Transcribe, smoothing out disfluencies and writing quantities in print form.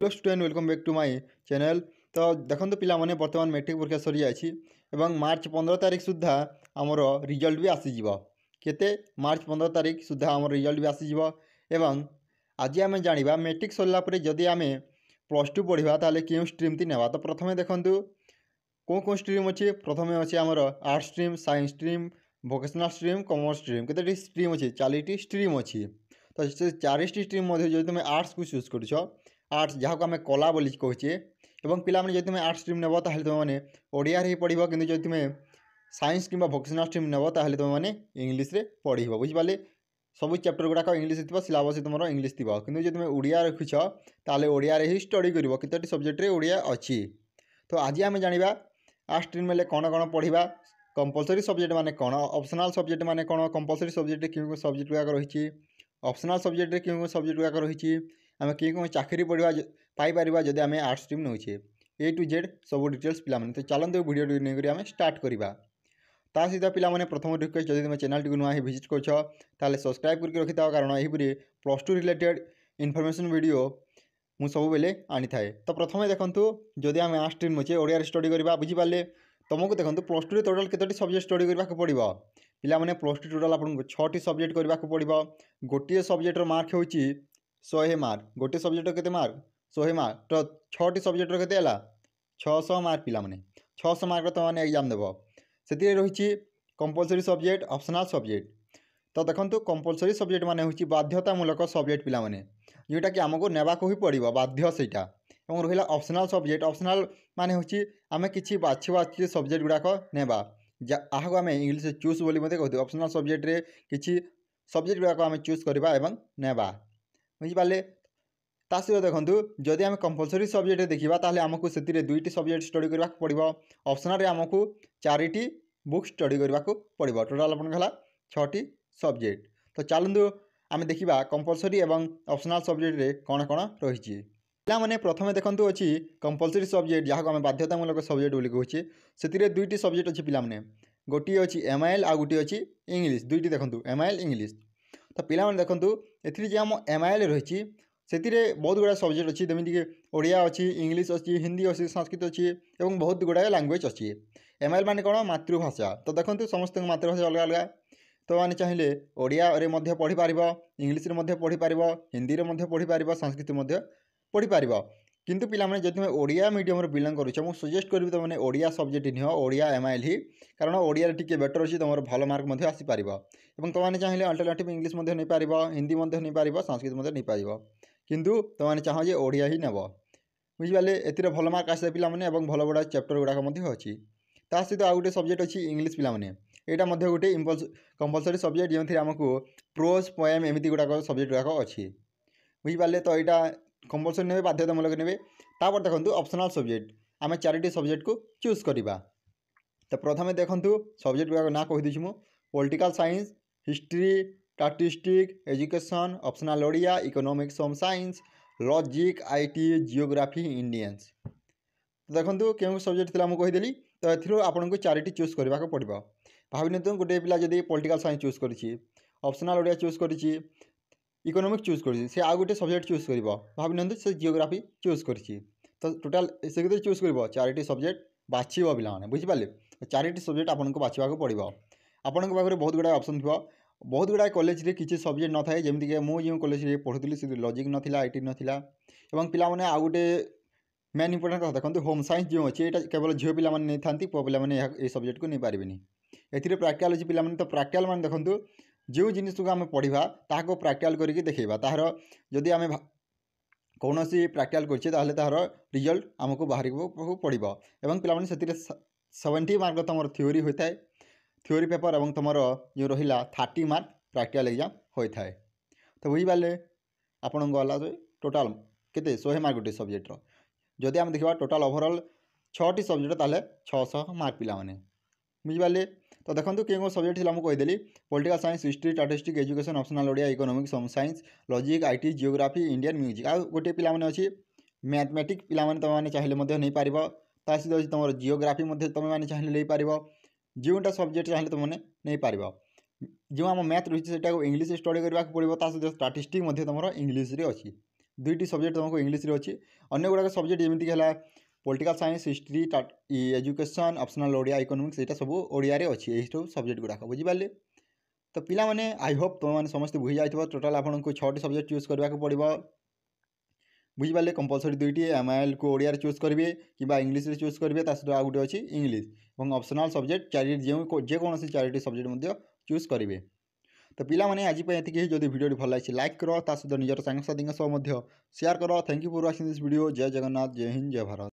Hello student welcome back to my channel. तो देखो पिलाने बर्तमान मैट्रिक परीक्षा सरी जाइए मार्च 15 तारिख सुधा आमर रिजल्ट भी आसीज केते मार्च 15 तारिख सुधा आम रिजल्ट भी आसीज। आज आम जाना मैट्रिक सरला जदि आम प्लस टू पढ़ा ताले क्यों स्ट्रीम टी नेबा। तो प्रथम देखूँ कौन स्ट्रीम अच्छी प्रथम अच्छे आमर arts stream, science stream, vocational stream, commerce stream केते स्ट्रीम अच्छी 40टी स्ट्रीम अच्छी। तो से 40टी स्ट्रीम मध्य जो तुम आर्ट्स को चूज कर आर्ट्स जहाँ को आम कला बोली कहे और पिलाने जो तुम आर्ट्स स्ट्रीम नेब ताल तुमने ओडिया ही पढ़ कि जो तुम साइंस कि भोकेशनल स्ट्रीम नेब ताल तुमने इंग्लीश रे पढ़ बुझिपारे सब चैप्टर गुड़ाक इंग्लीश थी सिलेबस तुम इंग्लीश थी कि जो तुम ओडिया रखुच ताल ओडिया ही स्टडी कर कतोटी सब्जेक्ट ओडिया अच्छी। तो आज आम जाना आर्ट्स स्ट्रीम में कौन कौन पढ़ा कंपलसरी सब्जेक्ट माने कौन, ऑप्शनल सब्जेक्ट माने कौन, कंपलसरी सब्जेक्ट क्यों सब्जेक्ट गुड़ाक रही, ऑप्शनल सब्जेक्ट क्यों सब्जेक्ट गुड़ाक रही, आम क्यों चाकरी पढ़ा पाइपर जदि आम आर्ट्स स्ट्रीम नौचे ए टू जेड सब डिटेल्स पिलाने। तो चलते वीडियो नहीं आम स्टार्ट करवा। ता सहित पिलाने प्रथम रिक्वेस्ट जब तुम चैनल टी नुआ विजिट कर सब्सक्राइब करके रखी था कारण यहीपरी plus two related information video मुझे सब बेले आनी थाए। तो प्रथम देखूँ जदि आम आर्ट्स स्ट्रीम अच्छे ओडिया स्टडी करवा बुझिपारे तुमको देखो प्लस टू टोटाल केतोटी सब्जेक्ट स्टडी करने को पड़ो पिलाने प्लस टू टोटाल आपको 6टी सब्जेक्ट करने को पड़ो। गोटे सब्जेक्टर मार्क हो 100 मार्क, गोटे सब्जेक्ट के मार्क 100 मार्क। तो 6टी सब्जेक्टर के 600 मार्क पिलाने 600 मार्क तुमने एग्जाम देव से रही कंपलसरी सब्जेक्ट, ऑप्शनल सब्जेक्ट। तो देखो कंपलसरी सब्जेक्ट माने होची बाध्यतामूलक सब्जेक्ट पिलाने जोटा कि आमको नेबाको ही पड़ो बाध्य सेटा। और रहा ऑप्शनल सब्जेक्ट, ऑप्शनल माने होची आमे किछि बाछी सब्जेक्ट गुड़ाक नेबा जहाँ को आम इंग्लीश चूज बोली कहते ऑप्शनल सब्जेक्ट रे किछि सब्जेक्ट गुड़ाक आम चूज करवा एवं नेबा बुझिपारे। ता सहित देखूँ जदि आम कंपलसरी सब्जेक्ट देखा ताले आमको से 2टी सब्जेक्ट स्टडी करने को पड़ो, ऑप्शनल आमको 4टी बुक स्टडी करने को पड़ो, टोटाल आपन 6टी सब्जेक्ट। तो चलतु आम देखा कंपलसरी और ऑप्शनल सब्जेक्ट रे कौन कौन रही पिलाने। प्रथम देखूँ अच्छी कंपलसरी सब्जेक्ट जहाँ को आम बाध्यतामूलक सब्जेक्ट बोली कहे से 2टी सब्जेक्ट अच्छी पिलाने गोटे अच्छी एमआईएल आ गोटे अच्छी इंग्लीश 2टी देखूँ एमआईएल इंग्लीश। तो पिलाने देखूँ ए आम एमआईएल रही से बहुत गुड़ा सब्जेक्ट अच्छी जमीक ओडिया अच्छी, इंग्लीश अच्छी, हिंदी अच्छी, संस्कृत अच्छी और बहुत गुड़ाए लैंग्वेज अच्छी। एमआईएल माने कौन मातृभाषा। तो देखो समस्त मातृभाषा अलग अलग तो मैंने चाहिए ओडिया रे पढ़ी पार, इंग्लीश रे पढ़ी पार, हिंदी रे पढ़ी पार, संस्कृत पढ़ी पार। किंतु पिलाने जब तुम ओडिया मीडियम बिलंग करुच मुझे सजेस्ट करी तुमने ओडिया सब्जेक्ट निह ओडिया एमआईएल ही कारण ओडिया टी बेटर अच्छी तुम भल मार्क आसीपार। तुमने चाहिए अल्टरनेटिव इंग्लीश नहीं पार, हिंदी नहीं पार, संस्कृत नहीं पार, किंतु तुमने चाह ओडिया ही नेब बुझिपारे ए भल मार्क आसे पिलाने भल गुड़ा चैप्टर गुड़ाक अच्छी। ता सहित आउ गोटे सब्जेक्ट अच्छी इंग्लीश पिलाने यहाँ गोटे कंपलसरी सब्जेक्ट जो आमको प्रोज पोएम एमती गुड़ाक सब्जेक्ट गुड़ाक अच्छी बुझिपारे। तो यहाँ कंपलसरी ने बाध्यतामूलक ने तापर देखो ऑप्शनल सब्जेक्ट आम 4टी सब्जेक्ट को चूज करवा। तो प्रथम देखूँ सब्जेक्ट गुड़ाक ना कहीदे मुझे political science, history, statistics, education, optional Odia, economics, home science, logic, IT, geography, Indians. तो देखो क्यों सब्जेक्ट थी मुझे कहीदेली। तो ए आपन को 4टी चूज करने को पड़ो। भावनी तुम गोटे पिला जब पॉलिटिकल साइंस चूज कर, ऑप्शनल ओडिया चूज कर, इकोनॉमिक्स चूज कर आउ गोटे सब्जेक्ट चूज कर भावनी से जियोग्राफी चूज कर। तो टोटाल से चूज कर 4टी सब्जेक्ट बाछव पिलाने बुझिपारे। 4टी सब्जेक्ट आपको बाछवा पड़ो। आपण पाखे बहुत गुड़ा ऑप्शन थी, बहुत गुड़ा कॉलेज रे किसी सब्जेक्ट न थाए जमीक मुझे कॉलेज पढ़ुली से लॉजिक नाला, आईटी नाला और पिलाने आउ गोटे मेन इंपोर्टेंट कथा देखो होम साइंस जो अच्छे ये केवल झील पिला नहीं था पुआ पे सब्जेक्ट को नहीं पारे। ए प्राक्टिकल अच्छी पिलाने। तो प्राक्टिकल मान देखो जो जिन को आम पढ़ा ताको प्राक्टिकल करके देखा तार जदि आम कौन सी प्राक्टिकल कर तार रिजल्ट आमको बाहर पड़ो और पिलाने से 70 मार्क तुम थ्योरी होता है थ्योरी पेपर और तुम जो रहा 30 मार्क प्राक्टिकल एग्जाम होता है। तो बुझिपारे आपण गला टोटाल केते 100 मार्क गोटे सब्जेक्टर जदि आम देखा टोटाल ओवरऑल 6टी सब्जेक्ट ताले 600 मार्क पिलाने बुझिपारे। तो देखो क्यों सब्जेक्ट थी मुझे कहीदेली political science, history, statistics, education, optional Odia, economics, home science, logic, IT, geography, Indian music. आ गोटे पिलाने अच्छी मैथमेटिक्स पिलाने तुमने चाहिए नहीं पार। ता सहित अच्छी तुम जियोग्राफी तुमने चाहिए नहीं पार, जोटा सब्जेक्ट चाहिए तुमने नहीं पार। जो आम मैथ रही है इंग्लीश स्टडी करने को पड़ो। ता सहित स्टैटिस्टिक्स तुम इंग्लीश अच्छी दुईटी सब्जेक्ट तुमको इंग्लीश अच्छी अन्य गुड़ाक सब्जेक्ट जमीक है political science history education optional Odia economics यहाँ सब ओडिया अच्छी यही सब सब्जेक्ट गुड़ाक बुझिपारे। तो पिला माने आई होप तुम मैंने समस्त बुझी जाइए टोटाल आपको 6टी सब्जेक्ट चूज करने को पड़ो बुझिपारे कंपलसरी दुईटी एमआईएल को ओडिया चूज करेंगे कि इंग्लीश चूज करेंगे सहित आउ गोटे अच्छी इंग्लीश और ऑप्शनल सब्जेक्ट चारि जेकोसी 4टी सब्जेक्ट चूज करेंगे। तो पिला माने आज ये जदि वीडियो भल लगी लाइक करो सहित निजर सांगसाथी सह शेयर करो। Thank you for watching this video. जय जगन्नाथ, जय हिंद, जय भारत।